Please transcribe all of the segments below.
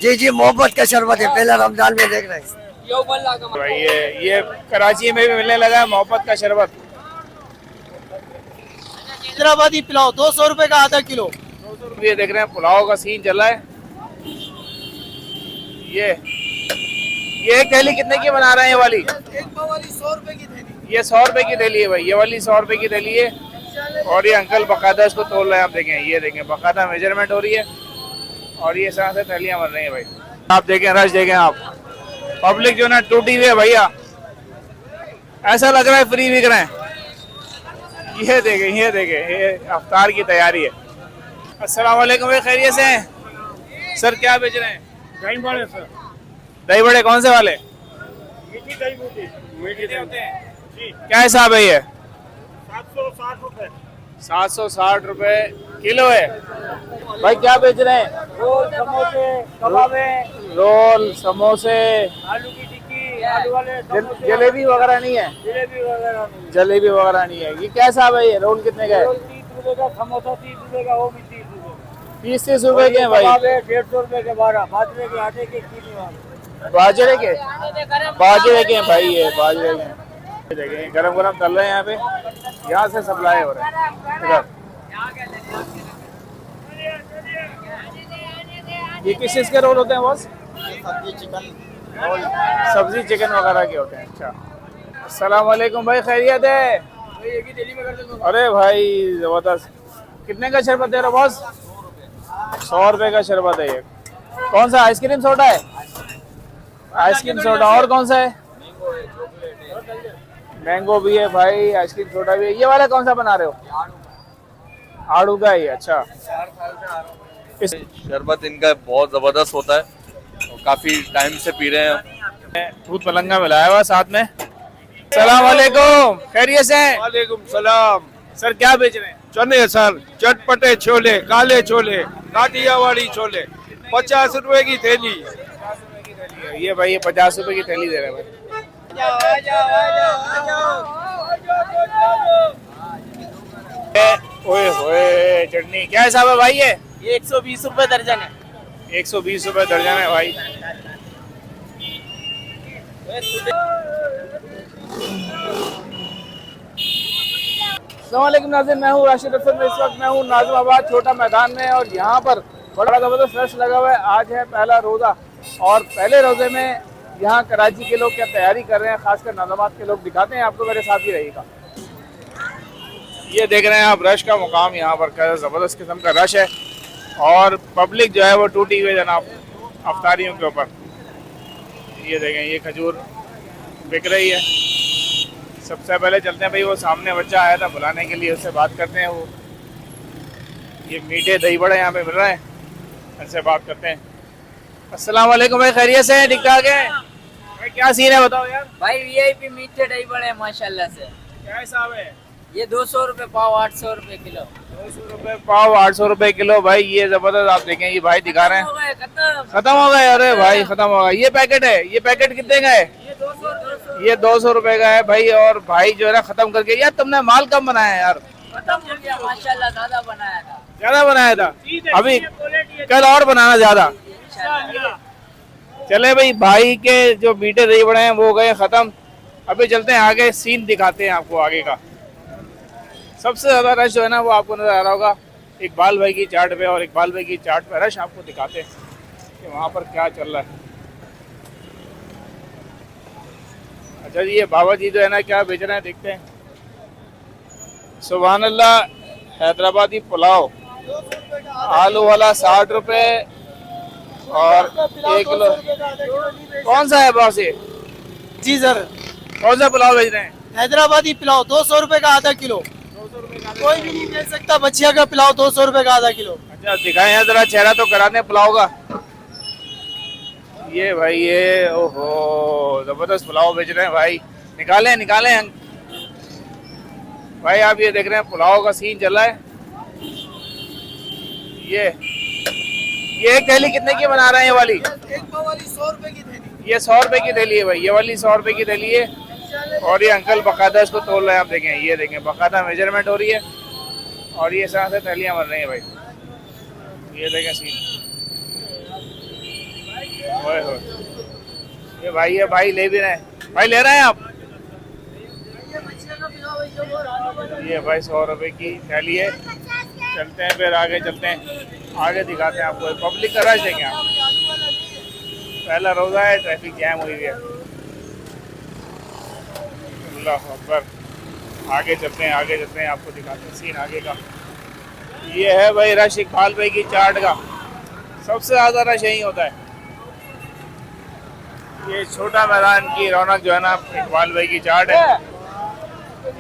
जी जी, मोहब्बत का शरबत है, पहला रमजान में देख रहे हैं भाई ये कराची में भी मिलने लगा है मोहब्बत का शरबत। हैदराबादी पुलाव 200 रुपए का आधा किलो। 200 रुपये देख रहे हैं, पुलाव का सीन चला है। ये एक थैली कितने की बना रहे हैं? ये वाली एक पाव वाली 100 रुपए की थैली। ये 100 रुपए की थैली है भाई, ये वाली 100 रुपए की थैली है। और ये अंकल बकायदा इसको तोल रहे हैं, आप देखें, ये देखें बकायदा मेजरमेंट हो रही है और ये साथ से थैलियां बन रही हैं भाई। आप देखें, रश देखें आप, पब्लिक जो है ना टूटी हुई है भैया, ऐसा लग रहा है फ्री बिक रहे हैं। ये देखें, ये अफ्तार की तैयारी है। अस्सलाम वालेकुम भाई, खैरियत से हैं सर? क्या बेच रहे हैं? दही बड़े सर। दही बड़े कौन से वाले? मीठी दही बूटी। मीठी होते हैं जी। क्या हिसाब है ये? 760 रुपए। 760 रुपए किलो है भाई। क्या बेच रहे हैं? रोल, समोसे, कबाबे, रोल, समोसे, आलू की टिक्की, आलू वाले समोसे, जलेबी वगैरह नहीं है? जलेबी वगैरह नहीं। जलेबी वगैरह नहीं है। ये क्या हिसाब है? ये रोल कितने का है? रोल 30 रुपए का, समोसा 30 रुपए का, वो भी 30 रुपए। 30 रुपए के हैं भाई। कबाबे 150 रुपए के 12, बाजरे के आटे के चीनी वाले। बाजरे के हैं भाई, ये बाजरे के हैं। देखें गरम गरम तल रहे हैं यहाँ पे, यहाँ से सप्लाई हो रहा है इधर। ये किस चीज़ के रोल होते हैं बॉस? सब्जी चिकन वगैरह के होते हैं। अच्छा, अस्सलाम वालेकुम भाई, खैरियत है? अरे भाई जबरदस्त। कितने का शरबत दे रहे हो बॉस? 100 रुपए का शरबत है ये। कौन सा? आइसक्रीम सोडा है? Ice cream soda. और कौन सा है? मैंगो भी है भाई, आइसक्रीम सोडा भी है। ये वाला कौन सा बना रहे हो? आड़ू का ही। अच्छा, शरबत इनका बहुत जबरदस्त होता है और काफी टाइम से पी रहे हैं। दूध पलंगा मिलाया हुआ साथ में। सलाम वालेकुम, खैरियत से हैं? वालेकुम सलाम। सर क्या बेच रहे हैं? चने सर, चटपटे छोले, काले छोले, काठियावाड़ी छोले, 50 रुपए की थैली। ये भाई, ये 50 रुपए की थैली दे रहे हैं भाई। ओए होए, चटनी क्या हिसाब है भाई? ये 120 रुपए दर्जन है। 120 रुपए दर्जन है भाई। अस्सलामुअलैकुम नाज़रीन, मैं हूँ राशिद अफसर। इस वक्त मैं हूँ नाज़िमाबाद छोटा मैदान में और यहाँ पर बड़ा ज़बरदस्त रश लगा हुआ है। आज है पहला रोज़ा और पहले रोज़े में यहाँ कराची के लोग क्या तैयारी कर रहे हैं, खासकर नाज़िमाबाद के लोग, दिखाते हैं आपको, मेरे साथ ही रहिएगा। ये देख रहे हैं आप रश का मुकाम, यहाँ पर क्या ज़बरदस्त किस्म का रश है और पब्लिक जो है वो टूटी हुई जनाब अफ्तारियों के ऊपर। ये देखें, ये खजूर बिक रही है। सबसे पहले चलते हैं भाई, वो सामने बच्चा आया था बुलाने के लिए, उससे बात करते हैं। वो ये मीठे दही बड़े यहाँ पे मिल रहे हैं, उनसे बात करते हैं। अस्सलाम वालेकुम भाई, खैरियत से हैं? ठीक ठाक है भाई। क्या सीन है बताओ यार? भाई वीआईपी मीठे दही बड़े हैं माशाल्लाह से। क्या हिसाब है? ये 200 रुपए पाव, 800 रुपए किलो। 200 रुपए पाव, 800 रुपए किलो भाई। ये जबरदस्त, आप देखें, ये भाई दिखा रहे हैं। खत्म हो गए? अरे भाई खत्म हो गए। ये पैकेट है, ये पैकेट कितने का है? ये 200 रुपए का है भाई। और भाई जो है ना खत्म करके, यार तुमने माल कम बनाया यार? खत्म हो गया माशाल्लाह, ज्यादा बनाया था। ज्यादा बनाया था? अभी कल और बनाना ज्यादा। चले भाई, भाई के जो मीठे दही बड़े हैं वो गए खत्म। अभी चलते हैं आगे, सीन दिखाते हैं आपको आगे का। सबसे ज्यादा रश जो है ना वो आपको नजर आ रहा होगा इकबाल भाई की चाट पे, और इकबाल भाई की चाट पे रश आपको दिखाते हैं कि वहाँ पर क्या चल रहा है। अच्छा जी, ये बाबा जी जो है ना क्या बेच रहे हैं, देखते हैं। सुभान अल्लाह, हैदराबादी पुलाव आलू वाला 60 रुपए और 1 किलो। कौन सा है बॉस ये? जी सर, कौन सा पुलाव बेच रहे हैं? हैदराबादी पुलाव 200 रुपए का आधा किलो। 200 रुपए का? कोई भी नहीं बेच सकता बछिया का पुलाव 200 रुपए का आधा किलो। अच्छा दिखाएं यार, जरा चेहरा तो करा दें पुलाव का। ये भाई, ये ओहो जबरदस्त पुलाव बेच रहे हैं भाई। निकालें निकालें भाई। आप ये देख रहे हैं पुलाव का सीन चल रहा है। ये एक थैली कितने की बना रहे हैं? ये वाली एक पाव वाली 100 रुपए की थैली। ये 100 रुपए की थैली है भाई। ये वाली 100 रुपए की थैली है और ये अंकल बकायदा इसको तोल रहे हैं, आप देखें, ये देखें बकायदा मेजरमेंट हो रही है और ये साथ से थैलियां बन रही हैं भाई। ये देखें सीन। ये भाई है, भाई ले भी रहे हैं। भाई ले रहे हैं आप? ये भाई 100 रुपए की थैली है। चलते हैं फिर आगे, चलते हैं आगे, दिखाते हैं आपको। पब्लिक का रश देखें आप। पहला रोजा है, ट्रैफिक जैम हुई है। अल्लाह अकबर। आगे चलते हैं, आगे चलते हैं, आपको दिखाते हैं सीन आगे का। ये है भाई रश इकबाल भाई की चाट का। सबसे ज़्यादा रश यही होता है। ये छोटा मैदान की रौनक जो है ना, इकबाल भाई की चाट है।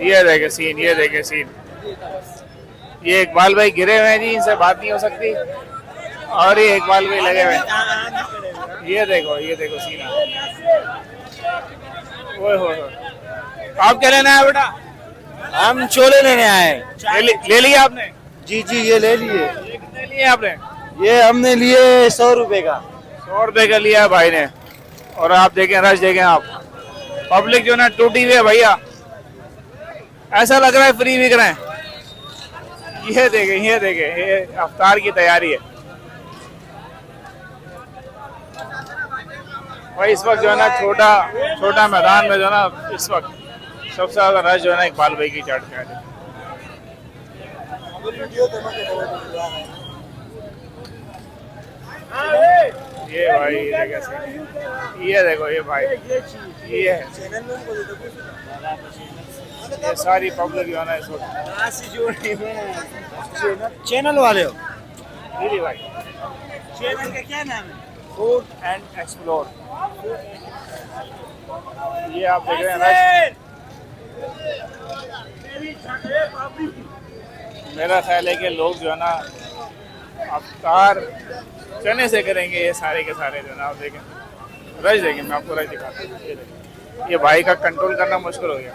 ये देखे सीन, ये देखे सीन। ये इकबाल भाई गिरे हुए हैं जी, इनसे बात नहीं हो सकती। और ये इकबाल भाई लगे हुए हैं। ये देखो सीन। ओए हो। आप क्या लेना है बेटा? हम छोले लेने आए। ले लिया आपने? जी जी, ये ले लिए। ये कितने लिए आपने? ये हमने लिए 100 रुपए का। 100 रुपए का लिया है भाई ने। और आप देखें रश, देखें आप। पब्लिक जो ना टूटी हुई है भैया, ऐसा लग रहा है फ्री बिक रहे हैं। ये देखें, ये अफ्तार की तैयारी है भाई। इस वक्त जो है ना छोटा मैदान में जो है ना, इस वक्त सबसे ज्यादा रश जो है ना इकबाल भाई की चाट का है। ये भाई ये देखो, ये भाई ये है। ये सारी पब्लिक जो है ना इस वक्त। चैनल वाले हो? दीदी भाई, चैनल का क्या नाम है? Food and explore. ये आप देख रहे हैं रश। मेरा ख्याल है कि लोग जो है ना अफ्तार चने से करेंगे। ये सारे के सारे जो है ना, आप देखें रश, देखें मैं आपको रश दिखाता हूँ। ये देखें, ये भाई का कंट्रोल करना मुश्किल हो गया।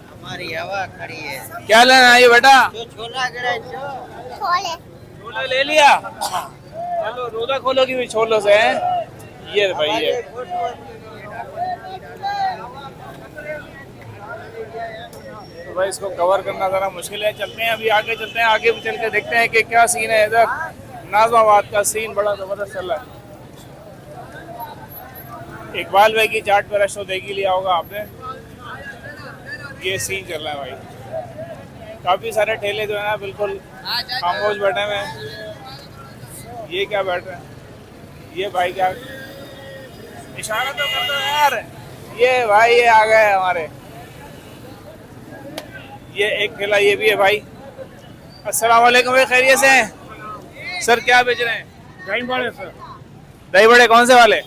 हमारी हवा खड़ी है। क्या लेना है ये बेटा? छोला छोला ले लिया। चलो रोजा खोलोगी भी छोलों से है। ये भाई ये तो भाई इसको कवर करना जरा मुश्किल है। चलते हैं अभी आगे, चलते हैं आगे भी, चल के देखते हैं कि क्या सीन है इधर। नाज़माबाद का सीन बड़ा जबरदस्त चल रहा है। इकबाल भाई की चाट पर रश तो देख ही लिया होगा आपने। ये सीन चल रहा है भाई। काफी सारे ठेले जो है ना बिल्कुल खामोश बैठे हुए हैं। ये क्या बैठ रहे हैं? ये भाई क्या इशारा तो कर दो यार। ये भाई ये आ गए हमारे। ये एक ठेला ये भी है भाई। अस्सलाम वालेकुम भाई, खैरियत से हैं? सर क्या बेच रहे हैं? दही बड़े सर। दही बड़े कौन से वाले?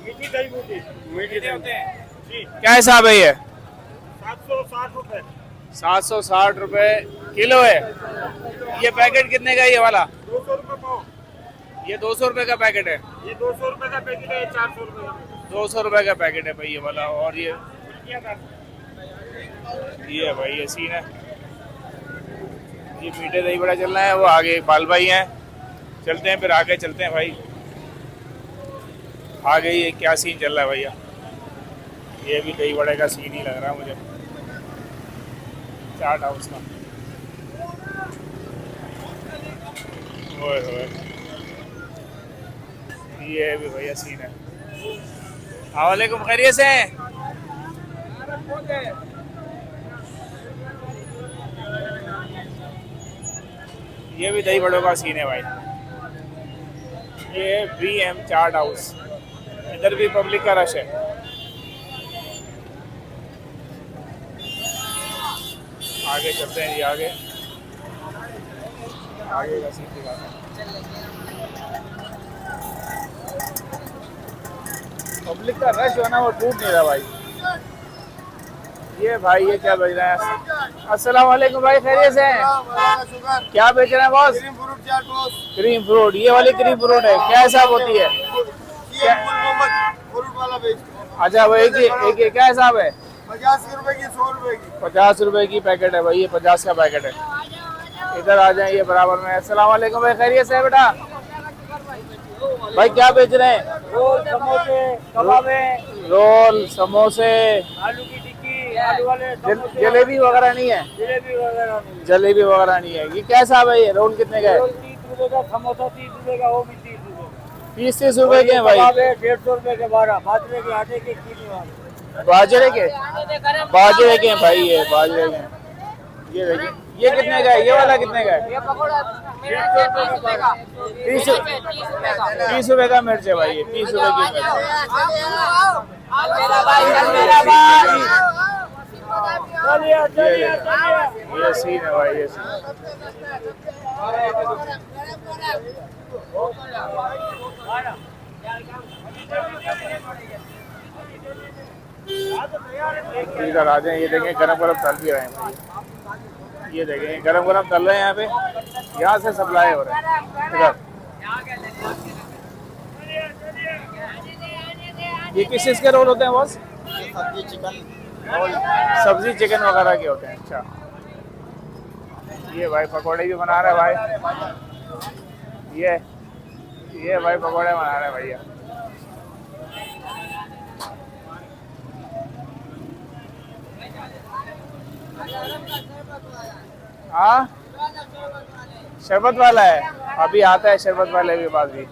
मीठी दही बूटी। मीठे होते हैं जी। क्या हिसाब है ये? 760 रुपए। 760 रुपए किलो है। ये पैकेट कितने का है ये वाला? 200 रुपए पाव। ये 200 रुपए का पैकेट है। ये 200 रुपए का पैकेट है, 400 रुपए का। 200 रुपए का पैकेट है भाई ये वाला। और ये भाई ये सीन है। ये मीठे दही बड़ा चल रहा है। वो आगे बाल भाई हैं। चलते हैं फिर आगे, चलते हैं भाई आगे। ये क्या सीन चल रहा है भैया? ये भी दही बड़े का सीन ही लग रहा है मुझे, चाट हाउस का। ओए होए, ये भी भैया सीन है। अस्सलामुअलैकुम, खैरियत से हैं? ये भी दही बड़ों का सीन है भाई। ये BM चाट हाउस। इधर भी पब्लिक का रश है। आगे चलते हैं जी आगे का सीन दिखाते हैं। पब्लिक का रश है ना, वो टूट नहीं रहा भाई। ये भाई ये क्या बेच रहे हैं? अस्सलाम वालेकुम भाई, खैरियत से हैं? क्या बेच रहे हैं बॉस? Cream fruit. ये वाली क्रीम फ्रूट है, क्या हिसाब होती है? अच्छा भाई, एक क्या हिसाब है? 50 रुपए की, 100 रुपए की। 50 रुपए की पैकेट है भाई। ये 50 का पैकेट है। इधर आ जाए ये बराबर में। अस्सलाम वालेकुम भाई, खैरियत से है बेटा? भाई क्या बेच रहे हैं? रोल समोसे कबाबे रोल, समोसे, आलू की टिक्की आलू वाले समोसे जलेबी वगैरह नहीं है? जलेबी वगैरह नहीं जलेबी वगैरह नहीं है। ये कैसा है भाई? रोल कितने का रोल है? 30 रुपए का समोसा 30 रुपए का वो भी 30 रुपए 30-30 रुपए के हैं भाई। कबाबे 150 रुपए के 12 बाजरे के आटे के चीनी वाले बाजरे के हैं भाई, ये बाजरे के हैं। ये देखिए, ये कितने का है? ये वाला कितने का है? ये पकौड़ा 30 रुपए का 30 रुपए का मिर्च है भाई, ये 30 रुपए की मिर्च है। ये सीन है भाई, ये सीन। इधर आ जाए, ये देखें गरम गरम तल भी रहे हैं भाई। ये देखें गरम गरम तल रहे हैं यहाँ पे, यहाँ से सप्लाई हो रहा है इधर। ये किस चीज़ के रोल होते हैं बॉस? सब्जी चिकन वगैरह के होते हैं। अच्छा, ये भाई पकौड़े भी बना रहे हैं भाई। ये भाई पकौड़े बना रहे हैं भैया। हाँ, शरबत वाला है, अभी आता है शरबत वाले के पास भी।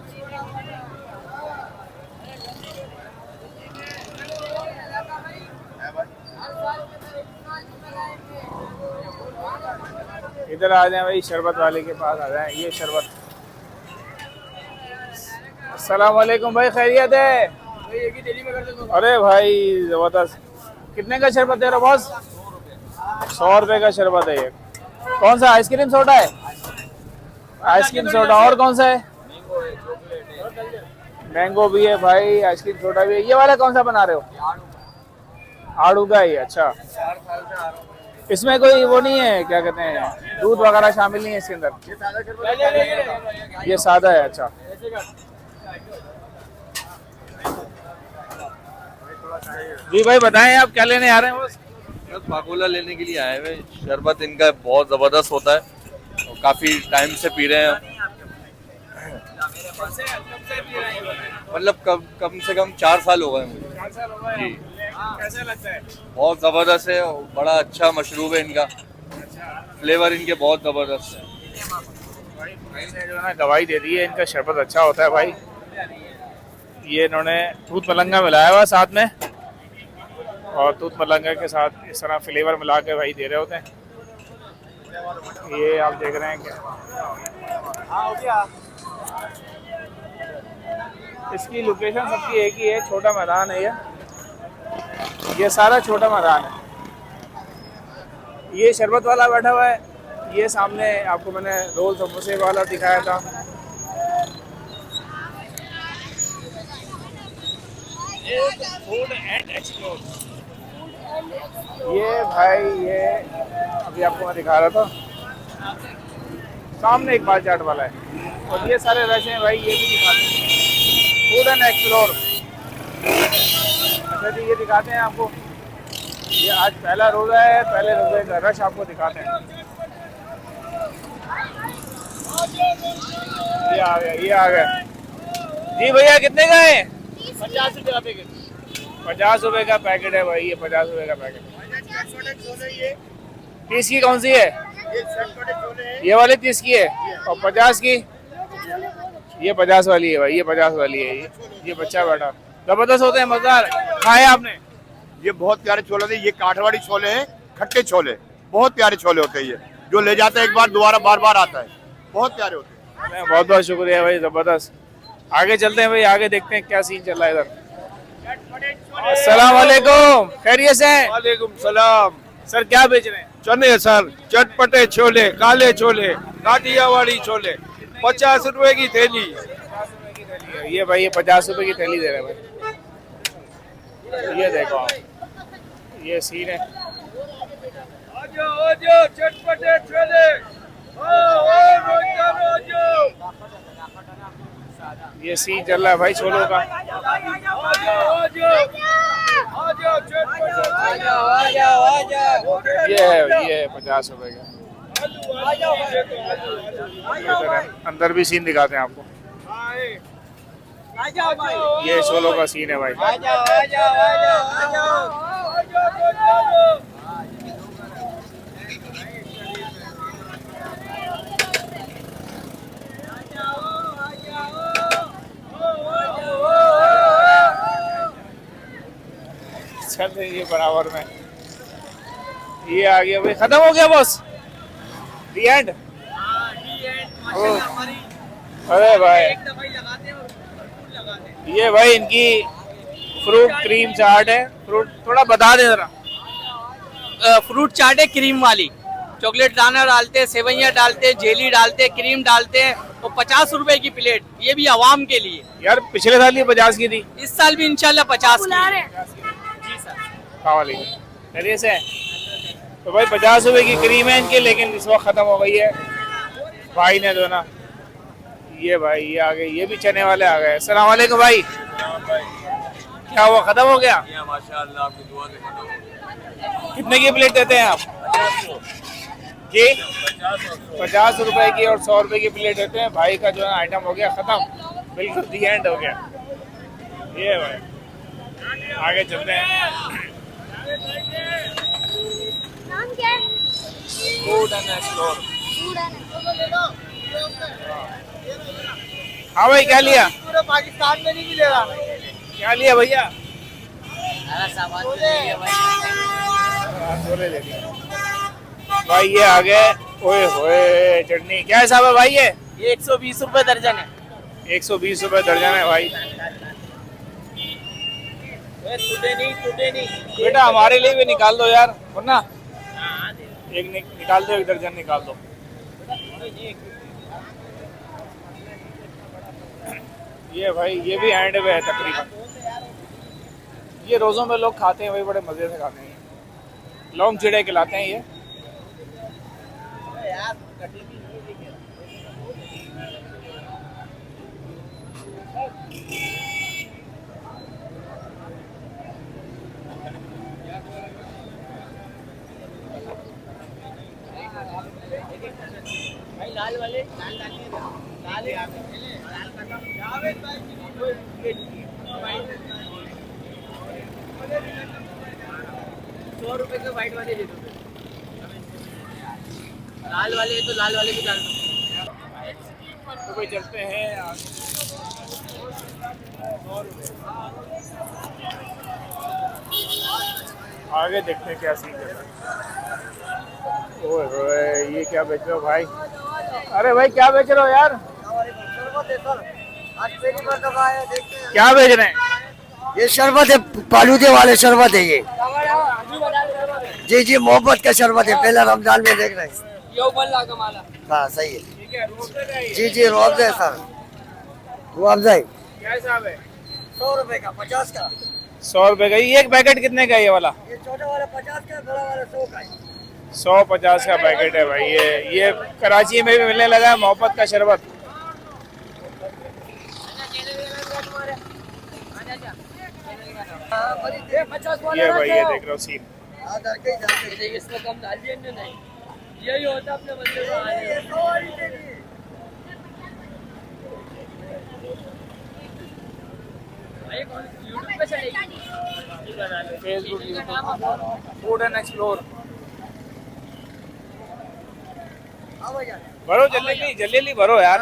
इधर आ जाए भाई, शरबत वाले के पास आ जाए। ये शरबत। अस्सलाम वालेकुम भाई, खैरियत है? अरे भाई जबरदस्त। कितने का शरबत दे रहे हो बॉस? 100 रुपए का शरबत है ये। कौन सा? आइसक्रीम सोडा है? Ice cream soda. और कौन सा है? मैंगो भी है भाई, आइसक्रीम सोडा भी है। ये वाला कौन सा बना रहे हो? आड़ू का ही। अच्छा, इसमें कोई वो नहीं है, क्या कहते हैं, दूध वगैरह शामिल नहीं है इसके अंदर? ये सादा है। अच्छा, जी भाई बताएं आप क्या लेने आ रहे हैं? बस पाकोला लेने के लिए आए हुए। शरबत इनका बहुत ज़बरदस्त होता है और काफ़ी टाइम से पी रहे हैं। मतलब कम से कम 4 साल हो गए मुझे। 4 साल हो गए जी। कैसा लगता है? बहुत ज़बरदस्त है और बड़ा अच्छा मशरूब है इनका। फ्लेवर इनके बहुत ज़बरदस्त है। भाई ने जो है ना दवाई दे दी है, इनका शरबत अच्छा होता है भाई। ये इन्होंने दूध मलंगा मिलाया हुआ साथ में, और दूध मलंगा के साथ इस तरह फ्लेवर मिला के भाई दे रहे होते हैं। ये आप देख रहे हैं क्या? इसकी लोकेशन सबकी एक ही है, छोटा मैदान है ये सारा छोटा मैदान है। ये शरबत वाला बैठा हुआ है, ये सामने आपको मैंने रोल समोसे वाला दिखाया था। Food and explore. ये भाई, ये अभी आपको मैं दिखा रहा था, सामने एक बाल चाट वाला है, और ये सारे रश हैं भाई, ये भी दिखाते हैं। Food and explore. अच्छा जी, ये दिखाते हैं आपको। ये आज पहला रोज़ा है, पहले रोज़े का रश आपको दिखाते हैं। ये आ गया, ये आ गया जी। भैया कितने का है? 50 रुपये का पैकेट। 50 रुपये का पैकेट है भाई, ये 50 रुपये का पैकेट। 30 की कौन सी है? ये वाली 30 की है, और 50 की? ये 50 वाली है भाई, ये 50 वाली है। ये बच्चा बैठा, जबरदस्त होते हैं, मजेदार। खाए आपने? ये बहुत प्यारे छोले होते हैं। ये काठवाड़ी छोले हैं, खट्टे छोले, बहुत प्यारे छोले होते हैं। ये जो ले जाता है एक बार दोबारा बार बार आता है, बहुत प्यारे होते हैं। बहुत बहुत शुक्रिया भाई, जबरदस्त। आगे चलते हैं भाई, आगे देखते हैं क्या सीन चल रहा है इधर। अस्सलाम वालेकुम, खैरियत से हैं? वालेकुम सलाम। सर क्या बेच रहे हैं? चने सर, चटपटे छोले, काले छोले, काठियावाड़ी छोले, 50 रुपए की थैली। ये भाई, ये 50 रुपए की थैली दे रहे हैं भाई। ये देखो आप, ये सीन है। चटपटे छोले। ये सीन चल रहा है भाई छोलों का। ये है 50 रुपए का। अंदर भी सीन दिखाते हैं आपको। ये छोलों का सीन है भाई। चल रही है बराबर में। ये आ गया भाई, खत्म हो गया बॉस, दी एंड। अरे भाई ये भाई इनकी फ्रूट क्रीम चाट है। फ्रूट थोड़ा बता दे जरा। फ्रूट चाट है क्रीम वाली, चॉकलेट दाना डालते हैं, सेवइयां डालते हैं, जेली डालते हैं, क्रीम डालते हैं, और 50 रुपए की प्लेट। ये भी आवाम के लिए। यार पिछले साल ये 50 की थी, इस साल भी इंशाल्लाह 50 की। जी सर। खैरियत से? तो भाई 50 रुपए की क्रीम है इनकी, लेकिन इस वक्त खत्म हो गई है। भाई ने दो ना, ये भाई ये आ गए, ये भी चने वाले आ गए। अस्सलाम वालेकुम भाई। क्या हुआ, खत्म हो गया? माशाल्लाह आपकी दुआ से खत्म हो गया। कितने की प्लेट देते हैं आप जी? 50 रुपए की और 100 रुपए की प्लेट देते हैं। भाई का जो है आइटम हो गया खत्म, बिल्कुल दी एंड हो गया। ये भाई आगे चलते हैं। नाम क्या है? Food and explore. हाँ भाई क्या लिया? पूरे पाकिस्तान में नहीं मिलेगा। क्या लिया भैया? भाई ये आ गए। ओए होए चटनी, क्या हिसाब है भाई? ये 120 रुपए दर्जन है। 120 रुपए दर्जन है भाई। टूटे नहीं। बेटा हमारे लिए भी निकाल दो यार, वरना एक निकाल दो, एक दर्जन निकाल दो। ये भाई ये भी एंड पे है तकरीबन। ये रोज़ों में लोग खाते हैं भाई, बड़े मज़े से खाते हैं। लौंग चिड़े खिलाते हैं ये। लाल वाले लाल लाल ₹100 के व्हाइट वाले दे दो। लाल वाले तो लाल वाले भी डाल दो। तो भाई चलते हैं आगे, देखते हैं क्या सीन है। ओए ये क्या बेच रहे हो भाई? अरे भाई क्या बेच रहे हो यार? क्या बेच रहे हैं? ये शरबत है, फालूदे वाले शरबत है ये। जी जी, मोहब्बत का शरबत है, पहला रमजान में देख रहे हैं। हाँ सही है। जी जी, रुअफ़ज़ा है सर, रुअफ़ज़ा है। क्या हिसाब है? 100 रुपए का, 50 का। 100 रुपए का। ये एक पैकेट कितने का है ये वाला? ये छोटा वाला 50 का, बड़ा वाला 100 का है। 150 का पैकेट है भाई। ये कराची में भी मिलने लगा है मोहब्बत का शरबत। ये भाई ये देख रहे हो सीन। इसमें कम डालिए नहीं, यही होता अपने बंदे को। यूट्यूब पे चलेगी, फेसबुक, फूड एंड एक्सप्लोर। भरो जल्दी भरो यार।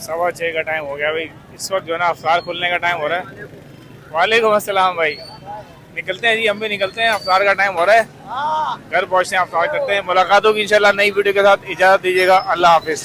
सवा 6 का टाइम हो गया भाई। इस वक्त जो है ना अफ्तार खुलने का टाइम हो रहा है। वालेकुम अस्सलाम भाई। निकलते हैं जी, हम भी निकलते हैं, अफ्तार का टाइम हो रहा है। घर पहुंचते हैं, अफ्तार करते हैं। मुलाकात होगी इंशाल्लाह नई वीडियो के साथ। इजाज़त दीजिएगा, अल्लाह हाफिज़।